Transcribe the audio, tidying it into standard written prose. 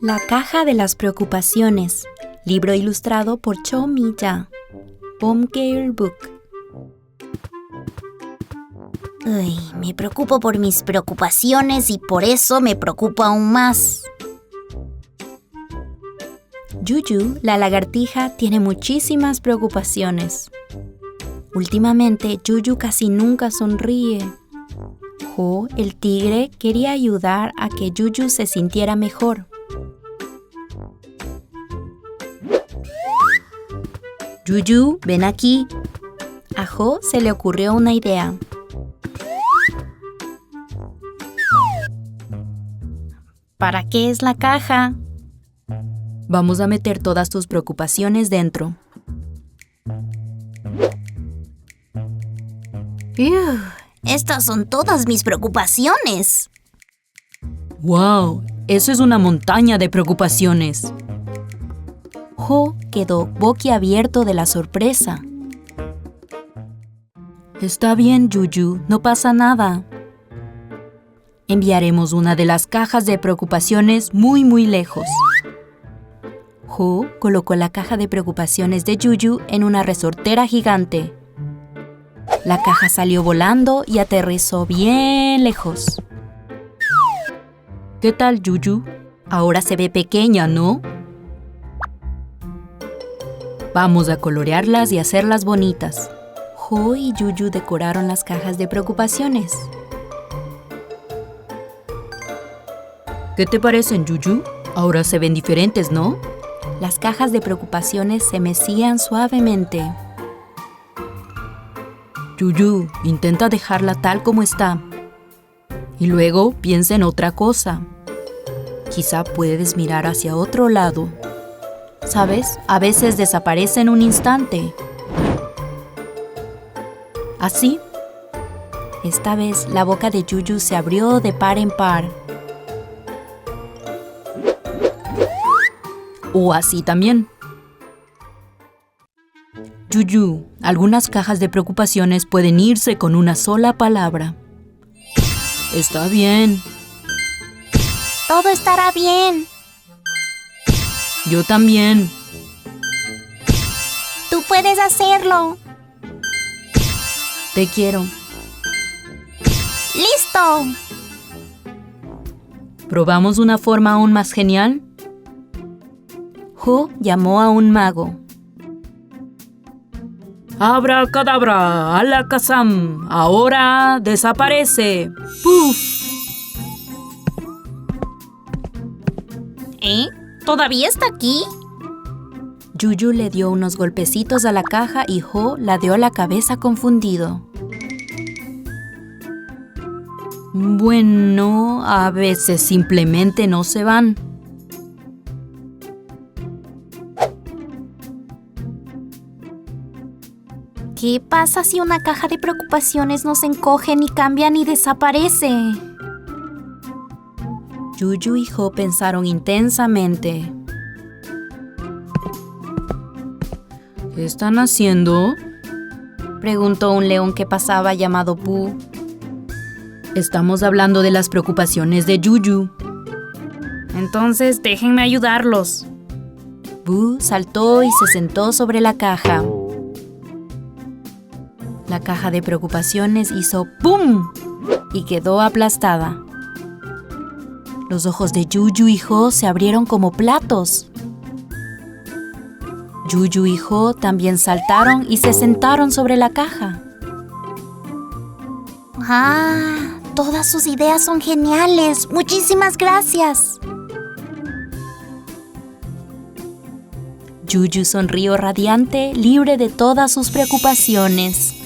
La caja de las preocupaciones. Libro ilustrado por Cho Mi-ja. Homegirl Book. Uy, me preocupo por mis preocupaciones y por eso me preocupo aún más. Juju, la lagartija, tiene muchísimas preocupaciones. Últimamente, Juju casi nunca sonríe. Jo, el tigre, quería ayudar a que Juju se sintiera mejor. Juju, ven aquí. A Jo se le ocurrió una idea. ¿Para qué es la caja? Vamos a meter todas tus preocupaciones dentro. Estas son todas mis preocupaciones. ¡Wow! Eso es una montaña de preocupaciones. Jo quedó boquiabierto de la sorpresa. Está bien, Juju, no pasa nada. Enviaremos una de las cajas de preocupaciones muy lejos. Jo colocó la caja de preocupaciones de Juju en una resortera gigante. La caja salió volando y aterrizó bien lejos. ¿Qué tal, Juju? Ahora se ve pequeña, ¿no? Vamos a colorearlas y hacerlas bonitas. Jo y Juju decoraron las cajas de preocupaciones. ¿Qué te parecen, Juju? Ahora se ven diferentes, ¿no? Las cajas de preocupaciones se mecían suavemente. Juju, intenta dejarla tal como está. Y luego piensa en otra cosa. Quizá puedes mirar hacia otro lado. ¿Sabes? A veces desaparece en un instante. ¿Así? Esta vez la boca de Juju se abrió de par en par. O así también. Juju, algunas cajas de preocupaciones pueden irse con una sola palabra. Está bien. Todo estará bien. Yo también. Tú puedes hacerlo. Te quiero. ¡Listo! ¿Probamos una forma aún más genial? Jo llamó a un mago. ¡Abracadabra! ¡Alakazam! ¡Ahora desaparece! ¡Puf! ¿Todavía está aquí? Juju le dio unos golpecitos a la caja y Jo ladeó la cabeza confundido. Bueno, a veces simplemente no se van. ¿Qué pasa si una caja de preocupaciones no se encoge, ni cambia, ni desaparece? Juju y Jo pensaron intensamente. ¿Qué están haciendo? Preguntó un león que pasaba llamado Boo. Estamos hablando de las preocupaciones de Juju. Entonces déjenme ayudarlos. Boo saltó y se sentó sobre la caja. La caja de preocupaciones hizo ¡pum! Y quedó aplastada. Los ojos de Juju y Jo se abrieron como platos. Juju y Jo también saltaron y se sentaron sobre la caja. ¡Ah! Todas sus ideas son geniales. ¡Muchísimas gracias! Juju sonrió radiante, libre de todas sus preocupaciones.